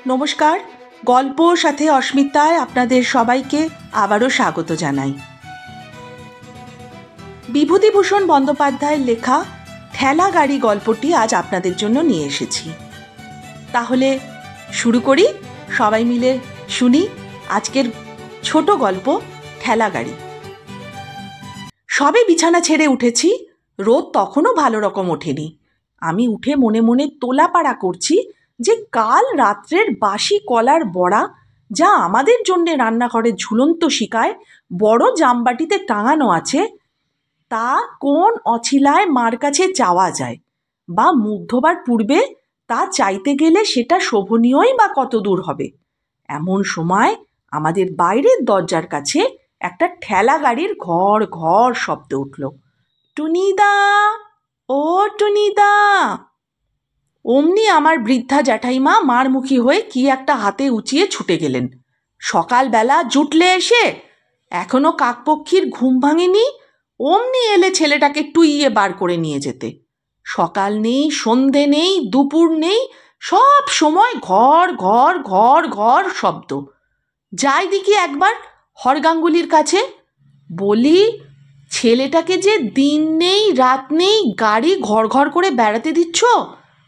নমস্কার, গল্প সাথে অস্মিতায় আপনাদের সবাইকে আবারও স্বাগত জানাই। বিভূতিভূষণ বন্দ্যোপাধ্যায়ের লেখা ঠেলা গাড়ি গল্পটি আজ আপনাদের জন্য নিয়ে এসেছি। তাহলে শুরু করি, সবাই মিলে শুনি আজকের ছোট গল্প ঠেলা গাড়ি। সবে বিছানা ছেড়ে উঠেছি, রোদ তখনও ভালো রকম ওঠেনি। আমি উঠে মনে মনে তোলাপাড়া করছি যে কাল রাত্রের বাসি কলার বড়া, যা আমাদের জন্যে রান্নাঘরের ঝুলন্ত শিকায় বড় জামবাটিতে টাঙানো আছে, তা কোন অছিলায় মার কাছে চাওয়া যায়, বা মুখ ধোবার পূর্বে তা চাইতে গেলে সেটা শোভনীয়ই বা কত দূর হবে। এমন সময় আমাদের বাইরের দরজার কাছে একটা ঠেলা গাড়ির ঘর ঘর শব্দ উঠল। টুনিদা, ও টুনিদা! অমনি আমার বৃদ্ধা জ্যাঠাইমা মারমুখী হয়ে কি একটা হাতে উঁচিয়ে ছুটে গেলেন। সকালবেলা জুটলে এসে এখনো কাকপক্ষীর ঘুম ভাঙেনি, অমনি এলে ছেলেটাকে টুইয়ে বার করে নিয়ে যেতে। সকাল নেই, সন্ধে নেই, দুপুর নেই, সব সময় ঘর ঘর ঘর ঘর শব্দ। যাই দেখি একবার হরগাঙ্গুলির কাছে, বলি, ছেলেটাকে যে দিন নেই রাত নেই গাড়ি ঘর ঘর করে বেড়াতে দিচ্ছ,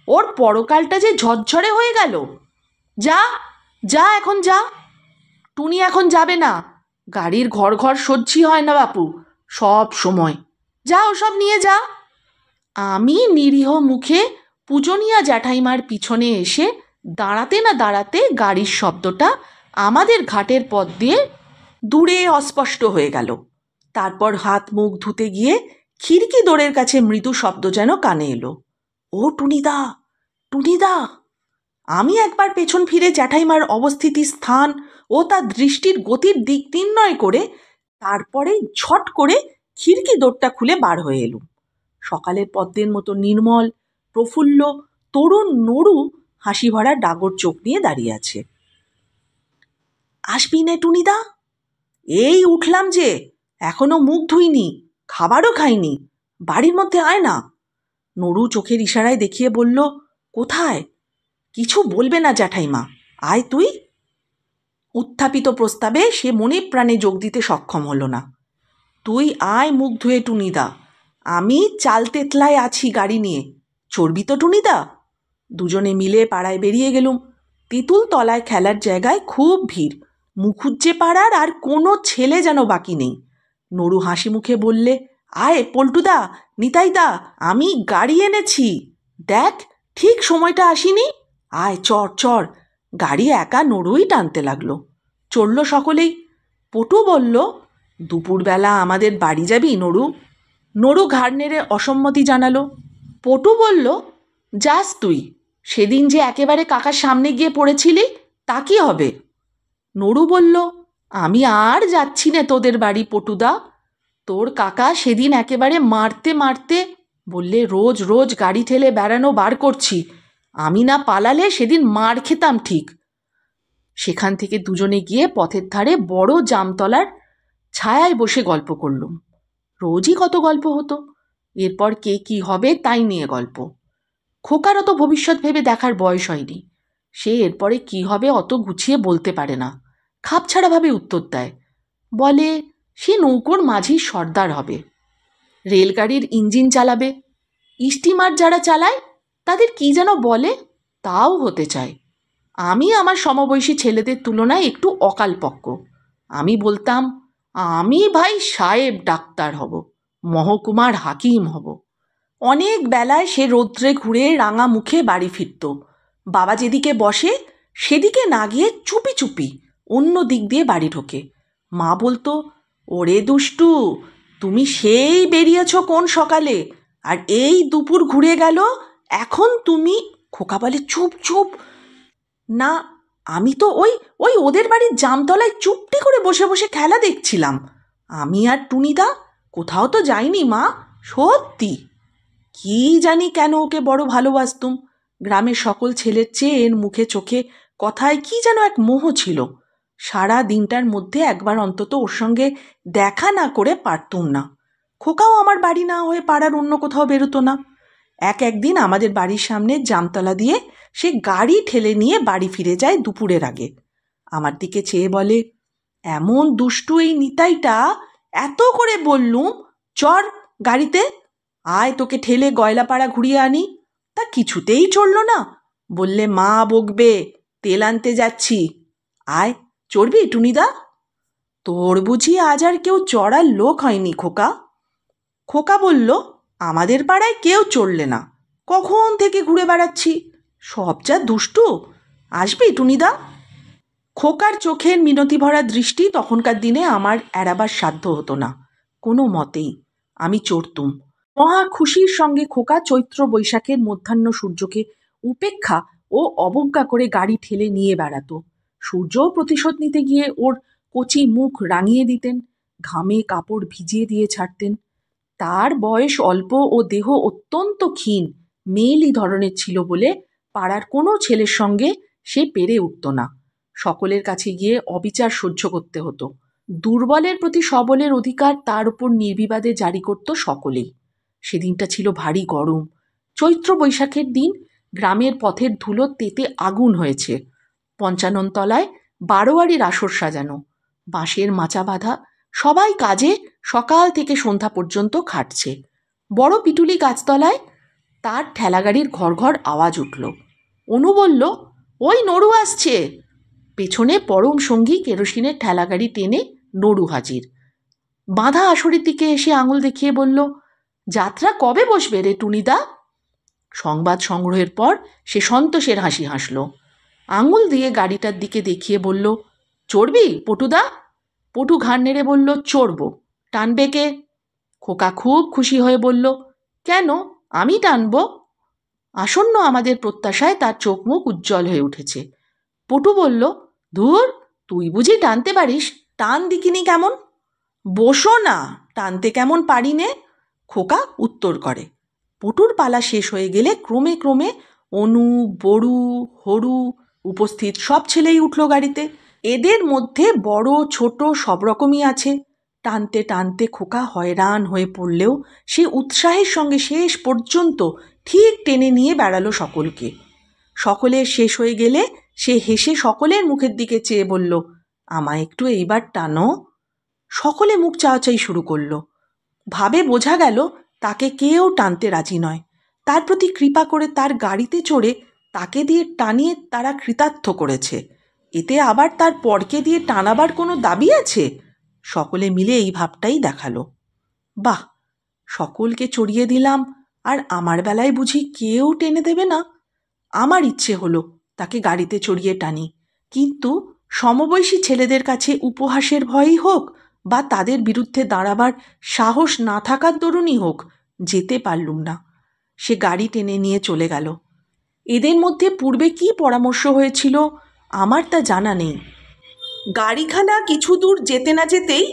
ওর পরকালটা যে ঝরঝরে হয়ে গেল। যা যা, এখন যা। টুনি এখন যাবে না, গাড়ির ঘর ঘর সহ্যি হয় না বাপু, সব সময়। যা, ওসব নিয়ে যা। আমি নিরীহ মুখে পূজনীয়া জ্যাঠাইমার পিছনে এসে দাঁড়াতে না দাঁড়াতে গাড়ির শব্দটা আমাদের ঘাটের পথ দিয়ে দূরে অস্পষ্ট হয়ে গেল। তারপর হাত মুখ ধুতে গিয়ে খিড়কি দোরের কাছে মৃদু শব্দ যেন কানে এলো। ও টুনিদা, টুনিদা! আমি একবার পেছন ফিরে জ্যাঠাইমার অবস্থিতির স্থান ও তার দৃষ্টির গতির দিক নির্ণয় করে তারপরে ঝট করে খিড়কি দোরটা খুলে বার হয়ে এলুম। সকালের পদ্মের মতো নির্মল, প্রফুল্ল তরুণ নড়ু হাসি ভরা ডাগর চোখ নিয়ে দাঁড়িয়ে আছে। আসবি নে টুনিদা? এই উঠলাম যে, এখনো মুখ ধুইনি, খাবারও খাইনি, বাড়ির মধ্যে আয় না। নড়ু চোখের ইশারায় দেখিয়ে বলল, কোথায়? কিছু বলবে না জ্যাঠাইমা, আয় তুই। উত্থাপিত প্রস্তাবে সে মনে প্রাণে যোগ দিতে সক্ষম হলো না। তুই আয় মুখ ধুয়ে টুনিদা, আমি চাল তেতলায় আছি গাড়ি নিয়ে, চড়বি তো টুনিদা? দুজনে মিলে পাড়ায় বেরিয়ে গেলুম। তেঁতুল তলায় খেলার জায়গায় খুব ভিড়, মুখুজ্জে পাড়ার আর কোনো ছেলে যেন বাকি নেই। নড়ু হাসি মুখে বললে, আয় পল্টুদা, নিতাইদা, আমি গাড়ি এনেছি, দেখ ঠিক সময়টা আসিনি, আয় চড় চড়। গাড়ি একা নড়ুই টানতে লাগলো। চড়ল সকলেই। পটু বলল, দুপুরবেলা আমাদের বাড়ি যাবি নড়ু? নড়ু ঘাড় নেড়ে অসম্মতি জানালো। পটু বলল, যাস তুই, সেদিন যে একেবারে কাকার সামনে গিয়ে পড়েছিলি, তা কি হবে? নড়ু বলল, আমি আর যাচ্ছি না তোদের বাড়ি পটুদা, তোর কাকা সেদিন একেবারে মারতে মারতে বললে রোজ রোজ গাড়ি ঠেলে বেড়ানো বার করছি, আমি না পালালে সেদিন মার খেতাম ঠিক। সেখান থেকে দুজনে গিয়ে পথের ধারে বড় জামতলার ছায়ায় বসে গল্প করলুম। রোজই কত গল্প হতো, এরপর কে কি হবে তাই নিয়ে গল্প। খোকারও তো ভবিষ্যৎ ভেবে দেখার বয়স হয়নি, সে এরপরে কি হবে অত গুছিয়ে বলতে পারে না, খাপছাড়াভাবে উত্তর দেয়। বলে সে নৌকোর মাঝির সর্দার হবে, রেলগাড়ির ইঞ্জিন চালাবে, স্টিমার যারা চালায় তাদের কি যেন বলে, তাও হতে চায়। আমি আমার সমবয়সী ছেলেদের তুলনায় একটু অকালপক্ক। আমি বলতাম, আমি ভাই সাহেব ডাক্তার হব, মহকুমার হাকিম হব। অনেক বেলায় সে রৌদ্রে ঘুরে রাঙা মুখে বাড়ি ফিরত। বাবা যেদিকে বসে সেদিকে না গিয়ে চুপি চুপি অন্য দিক দিয়ে বাড়ি ঢোকে। মা বলতো, ওরে দুষ্টু, তুমি সেই বেরিয়েছ কোন সকালে, আর এই দুপুর ঘুরে গেল, এখন তুমি। খোকা বলে, চুপ চুপ না, আমি তো ওই ওই ওদের বাড়ির জামতলায় চুপটি করে বসে বসে খেলা দেখছিলাম। আমি আর টুনিদা কোথাও তো যাইনি মা, সত্যি। কি জানি কেন ওকে বড় ভালোবাসতুম। গ্রামের সকল ছেলের চেয়ে এর মুখে চোখে কথায় কি যেন এক মোহ ছিল। সারা দিনটার মধ্যে একবার অন্তত ওর সঙ্গে দেখা না করে পারতুম না। খোকাও আমার বাড়ি না হয়ে পাড়ার অন্য কোথাও বেরোতো না। একদিন আমাদের বাড়ির সামনে জামতলা দিয়ে সে গাড়ি ঠেলে নিয়ে বাড়ি ফিরে যায় দুপুরের আগে। আমার দিকে চেয়ে বলে, এমন দুষ্টু এই নিতাইটা, এত করে বললুম চড় গাড়িতে, আয় তোকে ঠেলে গয়লাপাড়া ঘুরিয়ে আনি, তা কিছুতেই চড়ল না। বললে মা বকবে, তেল আনতে যাচ্ছি, আয় চড়বি টুনিদা? তোর বুঝি আজ আর কেউ চড়ার লোক হয়নি খোকা? খোকা বলল, আমাদের পাড়ায় কেউ চড়লে না, কখন থেকে ঘুরে বেড়াচ্ছি, সব যা দুষ্টু, আসবি টুনিদা? খোকার চোখের মিনতি ভরা দৃষ্টি তখনকার দিনে আমার এড়াবার সাধ্য হতো না কোনো মতেই। আমি চড়তুম। মহা খুশির সঙ্গে খোকা চৈত্র বৈশাখের মধ্যাহ্ন সূর্যকে উপেক্ষা ও অবজ্ঞা করে গাড়ি ঠেলে নিয়ে বেড়াতো। সূর্যও প্রতিশোধ নিতে গিয়ে ওর কচি মুখ রাঙিয়ে দিতেন, ঘামে কাপড় ভিজিয়ে দিয়ে ছাড়তেন। তার বয়স অল্প ও দেহ অত্যন্ত ক্ষীণ, মেয়েলি ধরনের ছিল বলে পাড়ার কোনো ছেলের সঙ্গে সে পেরে উঠত না। সকলের কাছে গিয়ে অবিচার সহ্য করতে হতো। দুর্বলের প্রতি সবলের অধিকার তার উপর নির্বিবাদে জারি করত সকলেই। সেদিনটা ছিল ভারী গরম। চৈত্র বৈশাখের দিন গ্রামের পথের ধুলো তেতে আগুন হয়েছে। পঞ্চাননতলায় বারোয়ারির আসর সাজানো, বাঁশের মাচা বাঁধা, সবাই কাজে সকাল থেকে সন্ধ্যা পর্যন্ত খাটছে। বড় পিটুলি গাছতলায় তার ঠেলাগাড়ির ঘর ঘর আওয়াজ উঠল। অনু বলল, ওই নড়ু আসছে। পেছনে পরম সঙ্গী কেরোসিনের ঠেলাগাড়ি টেনে নড়ু হাজির। বাঁধা আসরের দিকে এসে আঙুল দেখিয়ে বলল, যাত্রা কবে বসবে রে টুনিদা? সংবাদ সংগ্রহের পর সে সন্তোষের হাসি হাসল। আঙুল দিয়ে গাড়িটার দিকে দেখিয়ে বলল, চড়বি পটুদা? পটু ঘাড় নেড়ে বলল, চড়ব। টানবে কে? খোকা খুব খুশি হয়ে বলল, কেন, আমি টানব। আসন্ন আমাদের প্রত্যাশায় তার চোখ মুখ উজ্জ্বল হয়ে উঠেছে। পটু বলল, ধুর, তুই বুঝি টানতে পারিস? টান দিকিনি কেমন? বসো না, টানতে কেমন পারি নে, খোকা উত্তর করে। পটুর পালা শেষ হয়ে গেলে ক্রমে ক্রমে অনু, বড়ু, হরু উপস্থিত সব ছেলেই উঠল গাড়িতে। এদের মধ্যে বড় ছোট সব রকমই আছে। টানতে টানতে খোকা হয়রান হয়ে পড়লেও সে উৎসাহের সঙ্গে শেষ পর্যন্ত ঠিক টেনে নিয়ে বেড়ালো সকলকে। সকলের শেষ হয়ে গেলে সে হেসে সকলের মুখের দিকে চেয়ে বলল, আমায় একটু এইবার টানো। সকলে মুখ চাওয়াচাই শুরু করলো। ভাবে বোঝা গেল তাকে কেউ টানতে রাজি নয়। তার প্রতি কৃপা করে তার গাড়িতে চড়ে তাকে দিয়ে টানিয়ে তারা কৃতার্থ করেছে। এতে আবার তার পরকে দিয়ে টানাবার কোনো দাবি আছে? সকলে মিলে এই ভাবটাই দেখালো। বাহ, সকলকে চড়িয়ে দিলাম, আর আমার বেলায় বুঝি কেউ টেনে দেবে না? আমার ইচ্ছে হলো তাকে গাড়িতে চড়িয়ে টানি, কিন্তু সমবয়সী ছেলেদের কাছে উপহাসের ভয়ই হোক বা তাদের বিরুদ্ধে দাঁড়াবার সাহস না থাকার দরুনই হোক, যেতে পারলুম না। সে গাড়ি টেনে নিয়ে চলে গেল। এদের মধ্যে পূর্বে কি পরামর্শ হয়েছিল আমার তা জানা নেই। গাড়িখানা কিছু দূর যেতে না যেতেই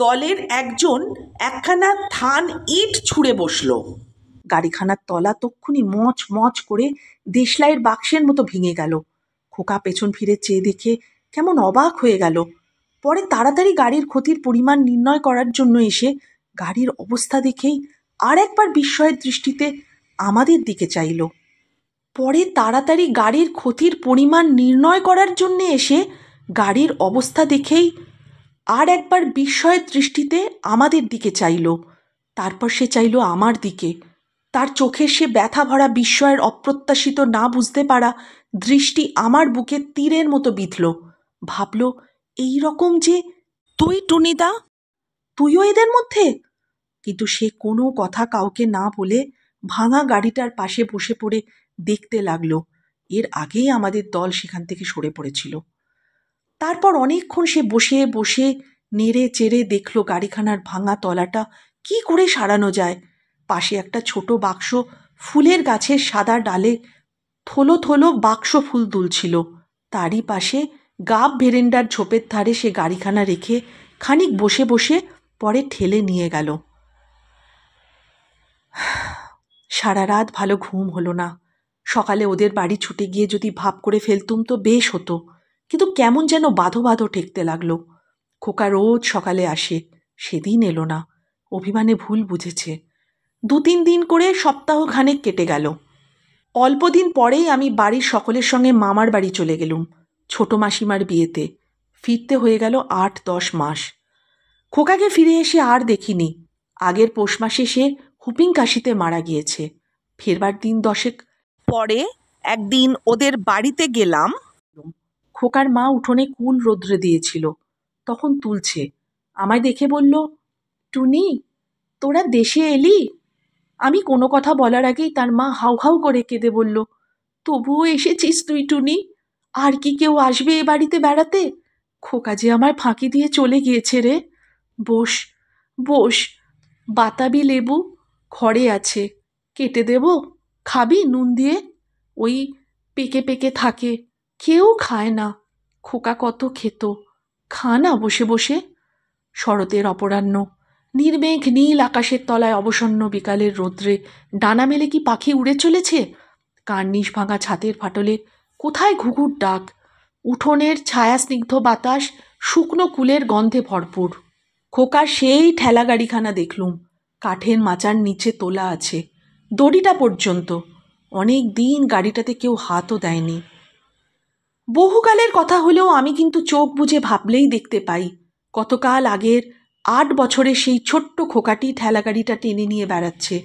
দলের একজন একখানা থান ইট ছুঁড়ে বসল। গাড়িখানার তলা তক্ষুনি মচ মচ করে দেশলাইয়ের বাক্সের মতো ভেঙে গেল। খোকা পেছন ফিরে চেয়ে দেখে কেমন অবাক হয়ে গেল। পরে তাড়াতাড়ি গাড়ির ক্ষতির পরিমাণ নির্ণয় করার জন্য এসে গাড়ির অবস্থা দেখেই আর একবার বিস্ময়ের দৃষ্টিতে আমাদের দিকে চাইল। পরে তাড়াতাড়ি গাড়ির ক্ষতির পরিমাণ নির্ণয় করার জন্য এসে গাড়ির অবস্থা দেখেই আর একবার বিস্ময়ের দৃষ্টিতে আমাদের দিকে চাইল। তারপর সে চাইল আমার দিকে। তার চোখে সে ব্যথা ভরা বিস্ময়ের অপ্রত্যাশিত না বুঝতে পারা দৃষ্টি আমার বুকে তীরের মতো বিঁধল। ভাবল, এই রকম যে তুই টুনিদা, তুইও এদের মধ্যে? কিন্তু সে কোনো কথা কাউকে না বলে ভাঙা গাড়িটার পাশে বসে পড়ে দেখতে লাগলো। এর আগেই আমাদের দল সেখান থেকে সরে পড়েছিল। তারপর অনেকক্ষণ সে বসে বসে নেড়ে চেড়ে দেখল গাড়িখানার ভাঙা তলাটা কি করে সারানো যায়। পাশে একটা ছোট বাক্স ফুলের গাছের সাদা ডালে থলো থলো বাক্স ফুল দুলছিল। তারই পাশে গাব ভেরেন্ডার ঝোপের ধারে সে গাড়িখানা রেখে খানিক বসে বসে পরে ঠেলে নিয়ে গেল। সারা রাত ভালো ঘুম হলো না। সকালে ওদের বাড়ি ছুটে গিয়ে যদি ভাব করে ফেলতুম তো বেশ হতো, কিন্তু কেমন যেন বাঁধো বাঁধো ঠেকতে লাগলো। খোকা রোজ সকালে আসে, সেদিন এলো না। অভিমানে ভুল বুঝেছে। 2-3 দিন করে সপ্তাহখানেক কেটে গেল। অল্প দিন পরেই আমি বাড়ির সকলের সঙ্গে মামার বাড়ি চলে গেলুম ছোট মাসিমার বিয়েতে। ফিরতে হয়ে গেল 8-10 মাস। খোকাকে ফিরে এসে আর দেখিনি। আগের পৌষ মাসে সে হুপিং কাশিতে মারা গিয়েছে। ফেরবার দিন 10 পরে একদিন ওদের বাড়িতে গেলাম। খোকার মা উঠোনে কুল রোদ্রে দিয়েছিল, তখন তুলছে। আমায় দেখে বলল, টুনি, তোরা দেশে এলি? আমি কোনো কথা বলার আগেই তার মা হাউ হাউ করে কেঁদে বলল, তবুও এসেছিস তুই টুনি? আর কি কেউ আসবে এ বাড়িতে বেড়াতে? খোকা যে আমায় ফাঁকি দিয়ে চলে গিয়েছে রে। বস, বস, বাতাবি লেবু ঘরে আছে, কেটে দেব, খাবি নুন দিয়ে? ওই পেকে পেকে থাকে, কেউ খায় না। খোকা কত খেত, খা না বসে বসে। শরতের অপরাহ্ন, নির্মেঘ নীল আকাশের তলায় অবসন্ন বিকালের রৌদ্রে ডানা মেলে কি পাখি উড়ে চলেছে? কার্নিশ ভাঙা ছাতের ফাটলে কোথায় ঘুঘুর ডাক? উঠোনের ছায়াস্নিগ্ধ বাতাস শুকনো কুলের গন্ধে ভরপুর। খোকার সেই ঠেলা গাড়িখানা দেখলুম, কাঠের মাচার নিচে তোলা আছে, দড়িটা পর্যন্ত। অনেক দিন গাড়িটাতে কেউ হাতও দেয়নি। বহুকালের কথা হলেও আমি কিন্তু চোখ বুজে ভাবলেই দেখতে পাই কতকাল আগের 8 বছরের সেই ছোট্ট খোকাটি ঠেলাগাড়িটা টেনে নিয়ে বেড়াচ্ছে।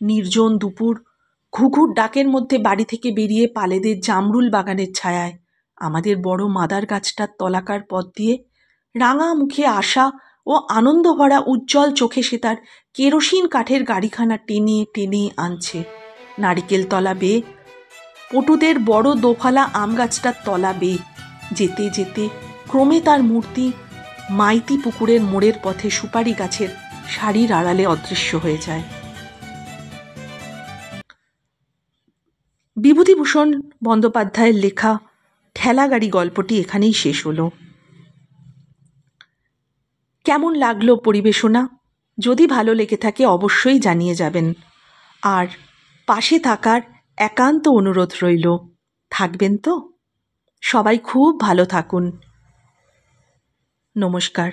নির্জন দুপুর, ঘুঘুর ডাকের মধ্যে বাড়ি থেকে বেরিয়ে পালেদের জামরুল বাগানের ছায়ায় আমাদের বড় মাদার গাছটার তলাকার পথ দিয়ে রাঙা মুখে আশা ও আনন্দ ভরা উজ্জ্বল চোখে সে তার কেরোসিন কাঠের গাড়িখানা টেনে টেনে আনছে। নারিকেল তলা বেয়ে, পটুদের বড় দোফালা আম গাছটার তলা বেয়ে যেতে যেতে ক্রমে তার মূর্তি মাইতি পুকুরের মোড়ের পথে সুপারি গাছের সারির আড়ালে অদৃশ্য হয়ে যায়। বিভূতিভূষণ বন্দ্যোপাধ্যায়ের লেখা ঠেলাগাড়ি গল্পটি এখানেই শেষ হলো। কেমন লাগলো পরিবেশনা? যদি ভালো লেগে থাকে অবশ্যই জানিয়ে যাবেন। আর পাশে থাকার একান্ত অনুরোধ রইল। থাকবেন তো? সবাই খুব ভালো থাকুন। নমস্কার।